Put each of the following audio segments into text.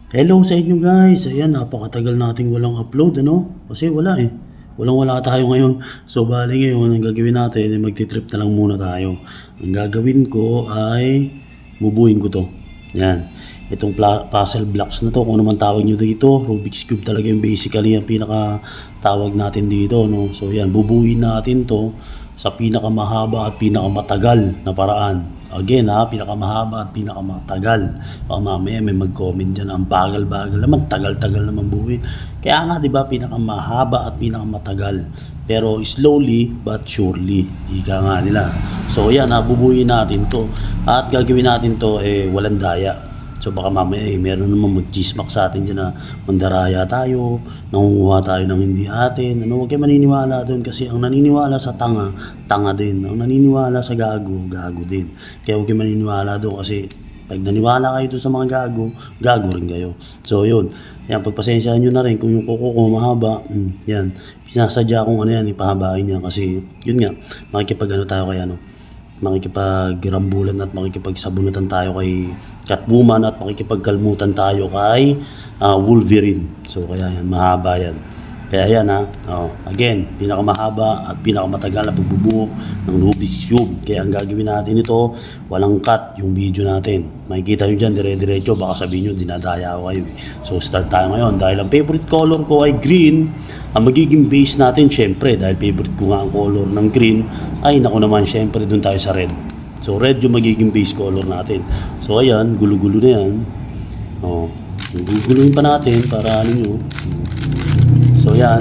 Hello sa inyo guys. Ayan, napakatagal nating walang upload, ano? Kasi wala eh. Walang-wala tayo ngayon. So, bali ngayon, ang gagawin natin ay magti-trip na lang muna tayo. Ang gagawin ko ay bubuin ko to. Yan. Itong puzzle blocks na to, kung naman tawag nyo dito, Rubik's Cube talaga yung basically ang pinaka tawag natin dito, no? So, yan, bubuin natin to sa pinakamahaba at pinakamatagal na paraan. Again ha, pinakamahaba at pinakamatagal. Baka mamaya may mag-comment dyan, ang bagal-bagal naman, tagal-tagal naman buuin. Kaya nga, di ba, pinakamahaba at pinakamatagal. Pero slowly but surely, ika nga nila. So yan ha, bubuin natin to. At gagawin natin to, walang daya. So baka mamaya meron naman mag-chismak sa atin dyan na mandaraya tayo, nangunguha tayo ng hindi atin. Ano, huwag kayo maniniwala doon kasi ang naniniwala sa tanga, tanga din. Ang naniniwala sa gago, gago din. Kaya huwag kayo maniniwala doon kasi pag naniwala kayo doon sa mga gago, gago rin kayo. So yun, yan, pagpasensyahan nyo na rin kung yung kuko ko mahaba, yan, pinasadya kong ano yan, ipahabain niya kasi yun nga, makikipag ano tayo kaya ano, makikipagrambulan at makikipagsabunatan tayo kay Catwoman at makikipagkalmutan tayo kay Wolverine. So kaya yan, mahaba yan. Kaya yan ha, again, pinakamahaba at pinakamatagal na pagbubuo ng Rubik's Cube. Kaya ang gagawin natin ito, walang cut yung video natin. Makikita nyo dyan, dire-diretso, baka sabihin nyo, dinadaya ako kayo. So start tayo ngayon. Dahil ang favorite color ko ay green, ang magiging base natin, syempre, dahil favorite ko nga ang color ng green, ay naku naman, syempre, dun tayo sa red. So red yung magiging base color natin. So ayan, gulo-gulo na yan. Guguluhin pa natin para ano nyo. So yan,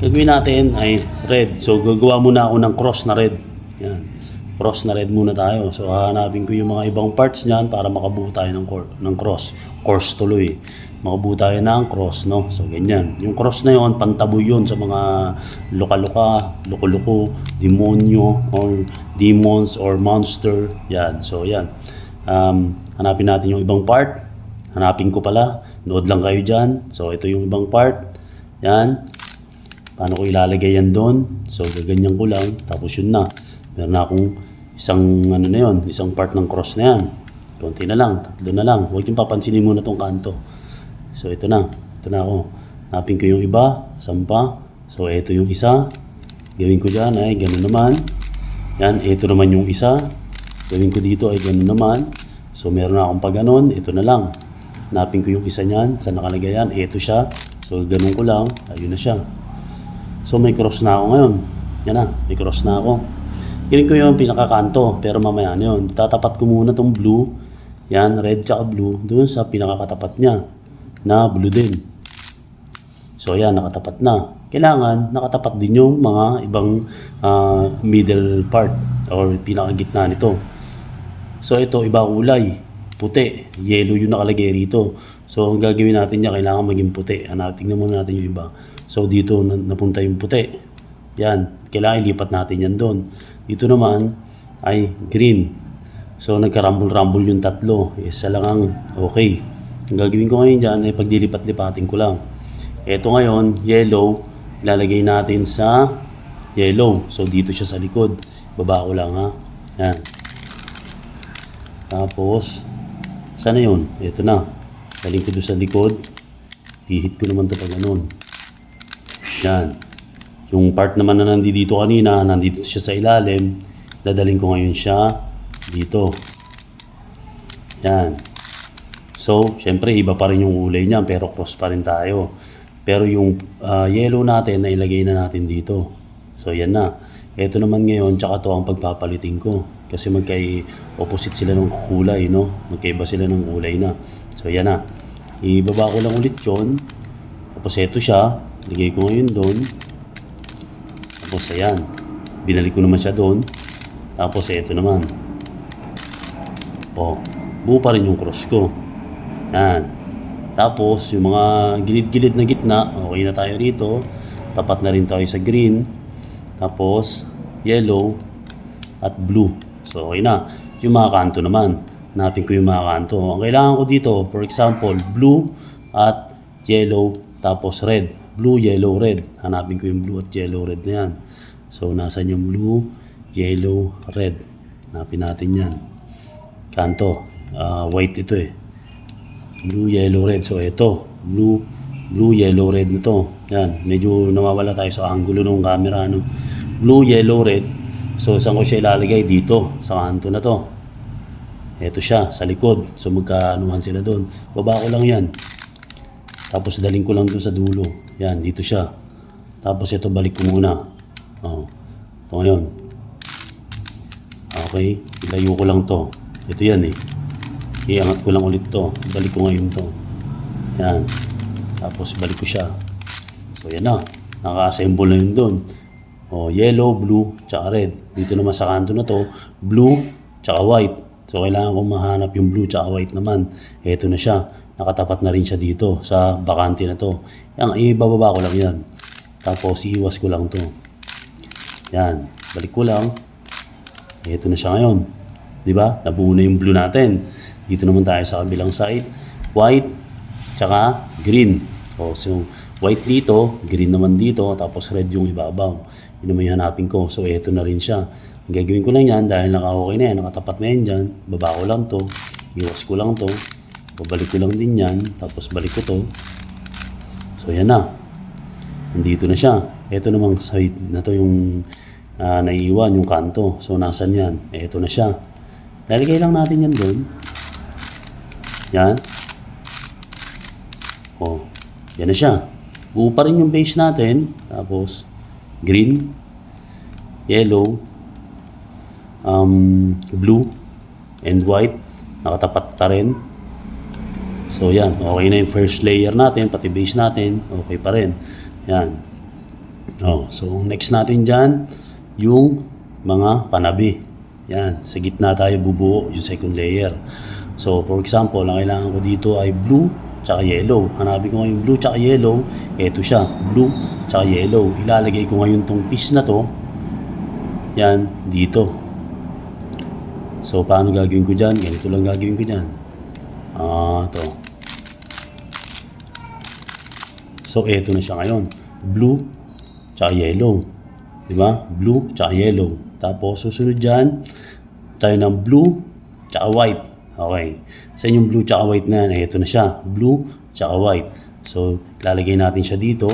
gagawin natin ay red. So gagawa muna ako ng cross na red. Yan, cross na red muna tayo. So hahanapin ko yung mga ibang parts niyan para makabuo tayo ng cross. Course tuloy. Makabuo tayo ng cross, no? So ganyan. Yung cross na yon, pantaboy yun sa mga luka-luka, loko-loko, demonyo, or demons, or monster. Yan, so yan. Hanapin natin yung ibang part. Hanapin ko pala. Nood lang kayo dyan. So ito yung ibang part. Yan. Paano ko ilalagay yan doon? So, gaganyan ko lang. Tapos yun na. Meron na akong isang, ano na yun, isang part ng cross na yan. Konti na lang, tatlo na lang. Huwag yung papansinin muna tong kanto. So, ito na. Ito na ako. Hanapin ko yung iba. Sampa. So, ito yung isa. Gawin ko dyan ay gano'n naman. Yan. Ito naman yung isa. Gawin ko dito ay gano'n naman. So, meron na akong pa gano'n. Ito na lang. Hanapin ko yung isa niyan. Saan nakalagay yan? Ito siya. So, ganun ko lang. Ayun na siya. So, may cross na ako ngayon. Yan na. May cross na ako. Ganun ko yung pinakakanto. Pero mamaya na yun. Tatapat ko muna tong blue. Yan, red tsaka blue. Doon sa pinakakatapat niya. Na blue din. So, yan. Nakatapat na. Kailangan nakatapat din yung mga ibang middle part. Or pinakagitna nito. So, ito, iba kulay. Puti, yellow yung nakalagay rito. So, ang gagawin natin niya, kailangan maging puti. Tingnan muna natin yung iba. So, dito napunta yung puti. Yan, kailangan ilipat natin yan doon. Dito naman ay green. So, nagka-rumble-rumble yung tatlo. Isa lang ang okay. Ang gagawin ko ngayon dyan ay pagdilipat-lipatin ko lang. Ito ngayon, yellow, ilalagay natin sa yellow. So, dito siya sa likod. Baba ko lang ha. Yan. Tapos, sana yun? Ito na. Galing ko doon sa likod. Hihit ko naman ito pag ganun. Yan. Yung part naman na nandito kanina, nandito siya sa ilalim. Dadaling ko ngayon siya dito. Yan. So, syempre, iba pa rin yung kulay niya, pero cross pa rin tayo. Pero yung yellow natin, nailagay na natin dito. So, yan na. Ito naman ngayon, tsaka to ang pagpapalitin ko. Kasi magkai-opposite sila ng kulay, no? Magkaiba sila ng kulay na. So, yan na. Ibaba ko lang ulit yun. Tapos, ito siya. Ligay ko ngayon doon. Tapos, ayan. Binalik ko naman siya doon. Tapos, ito naman. O, buo pa rin yung cross ko. Yan. Tapos, yung mga gilid-gilid na gitna, okay na tayo rito. Tapat na rin tayo sa green. Tapos, yellow at blue. So, okay na. Yung mga kanto naman. Hanapin ko yung mga kanto. Ang kailangan ko dito, for example, blue at yellow, tapos red. Blue, yellow, red. Hanapin ko yung blue at yellow, red na yan. So, nasan yung blue, yellow, red. Hanapin natin yan. Kanto. White ito eh. Blue, yellow, red. So, ito. Blue, yellow, red na to. Yan. Medyo nawawala tayo sa angulo ng camera. No? Blue, yellow, red. So, saan ko siya ilalagay? Dito. Sa kanto na to. Ito siya. Sa likod. So, magkaanuhan sila doon. Baba ko lang yan. Tapos, daling ko lang doon sa dulo. Yan. Dito siya. Tapos, ito balik ko muna. Oh. Ito ngayon. Okay. Ilayo ko lang to. Ito yan eh. Iangat ko lang ulit to. Balik ko ngayon to. Yan. Tapos balik ko siya. So yan na. Naka-assemble na yun doon. O, yellow, blue, tsaka red. Dito naman sa kanto na to, blue, tsaka white. So kailangan kong mahanap yung blue tsaka white naman. Ito na siya. Nakatapat na rin siya dito sa bakante na to. Yan, ibababa ko lang yan. Tapos iiwas ko lang to. Yan. Balik ko lang. Ito na siya ngayon. Diba? Nabuo na yung blue natin. Dito naman tayo sa kabilang side. White, tsaka green. So white dito, green naman dito, tapos red yung ibabaw. Yun naman yung hanapin ko. So, eto na rin siya. Ang gagawin ko lang yan, dahil naka-okay na yan, nakatapat na yan dyan, baba ko lang to, iwas ko lang to, babalik ko lang din yan, tapos balik ko to. So, yan na. Nandito na siya. Eto namang side na to yung naiiwan, yung kanto. So, nasan yan? Eto na siya. Lalagay lang natin yan doon. Yan. Oh, yan na siya. Buo pa rin yung base natin. Tapos, green, yellow, blue, and white. Nakatapat pa rin. So, yan. Okay na yung first layer natin, pati base natin. Okay pa rin. Yan. Oh, so, next natin dyan, yung mga panabi. Yan. Sa gitna tayo bubuo yung second layer. So, for example, ang kailangan ko dito ay blue, tsaka yellow. Hanapin ko ngayon blue tsaka yellow. Ito siya, blue tsaka yellow. Ilalagay ko ngayon tong piece na to. Yan, dito. So, paano gagawin ko dyan? Ganito lang gagawin ko dyan. To. So, ito na siya ngayon. Blue tsaka yellow. Diba? Blue tsaka yellow. Tapos, susunod dyan, tayo ng blue tsaka white. Okay. Sa yung blue tsaka white na yan, ito na siya. Blue tsaka white. So, lalagay natin siya dito.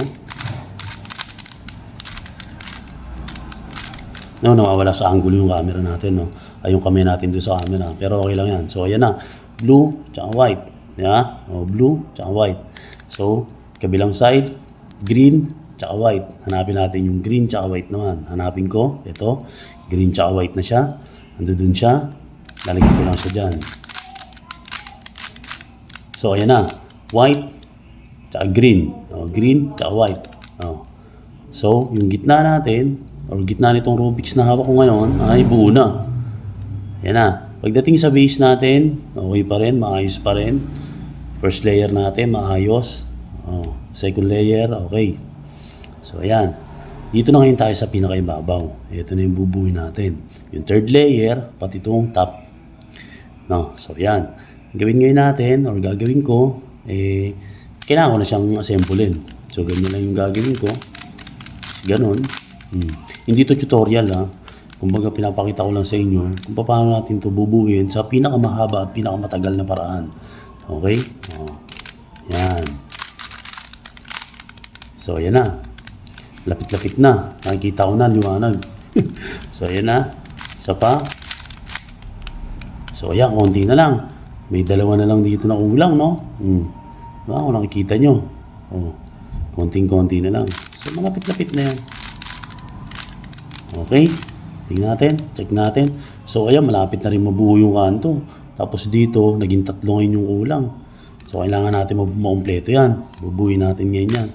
No, nawawala sa angulo yung camera natin, no? Ay, yung kamay natin doon sa camera. Pero okay lang yan. So, ayan na. Blue tsaka white. Yeah? O, blue tsaka white. So, kabilang side, green tsaka white. Hanapin natin yung green tsaka white naman. Hanapin ko. Ito. Green tsaka white na siya. Ando dun siya. Lalagay ko lang siya dyan. So, ayan na. White, tsaka green. O, green, tsaka white. O. So, yung gitna natin, or gitna nitong Rubik's na hawak ko ngayon, ay buo na. Ayan na. Pagdating sa base natin, okay pa rin, maayos pa rin. First layer natin, maayos. O, second layer, okay. So, ayan. Dito na ngayon tayo sa pinakaibabaw. Ito na yung bubuin natin. Yung third layer, pati itong top. No, so, ayan. Gawin ngayon natin, or gagawin ko, kailangan ko na siyang assemblein. So, ganyan lang yung gagawin ko. Ganon. Hindi to tutorial, ha. Kumbaga, pinapakita ko lang sa inyo kung paano natin to bubuin sa pinakamahaba at pinakamatagal na paraan. Okay? Yan. So, ayan na. Lapit-lapit na. Nakikita ko na, liwanag. So, ayan na. Isa pa. So, ayan, konti na lang. May dalawa na lang dito na kulang, no? Diba? Kung nakikita nyo. Konting-konti na lang. So, malapit-lapit na yan. Okay. Tingnan natin. Check natin. So, ayan, malapit na rin mabuo yung kanto. Tapos dito, naging 3 ngayon yung kulang. So, kailangan natin makumpleto yan. Bubuin natin ngayon yan.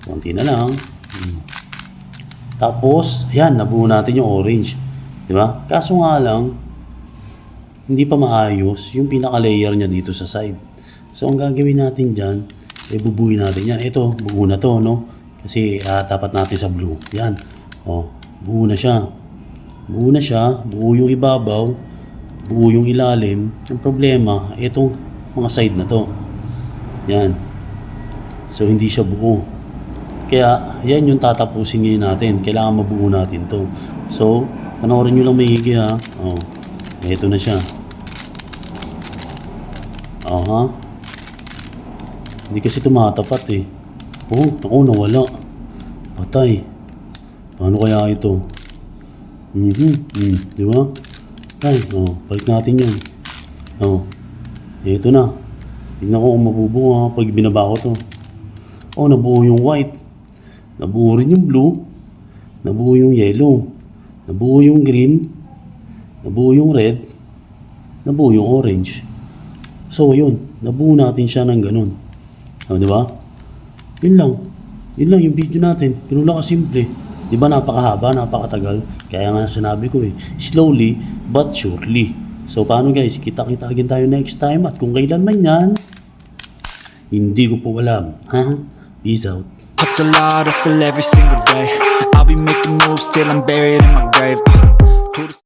Konti na lang. Tapos, ayan, nabuo natin yung orange. Diba? Kaso nga lang, hindi pa maayos yung pinaka-layer niya dito sa side. So, ang gagawin natin dyan, bubuin natin yan. Ito, buo na to, no? Kasi, tapat natin sa blue. Yan. Buo na siya. Buo na siya. Buo yung ibabaw. Buo yung ilalim. Ang problema, itong mga side na to. Yan. So, hindi siya buo. Kaya, yan yung tatapusin ngayon natin. Kailangan mabuo natin to. So, panoorin nyo lang maigi, ha. Ito na siya. Aha. Hindi kasi tumatapat eh. Oh, ako nawala. Patay. Paano kaya ito? Di ba? Ay, balik natin yun. Ito na. Tignan ko kung mabubuo pag binaba ko to. Nabuo yung white. Nabuo rin yung blue. Nabuo yung yellow. Nabuo yung green. Nabuo yung red. Nabuo yung orange. So, ayun. Nabuo natin siya ng ganun. Di ba? Yun lang. Yun lang yung video natin. Ganun lang kasimple. Di ba napakahaba, napakatagal? Kaya nga sinabi ko slowly but surely. So paano guys, kita-kita agad tayo next time at kung kailan man yan, hindi ko po alam. Peace out. Hustle hard, hustle every single day. I'll be making moves till I'm buried in my grave.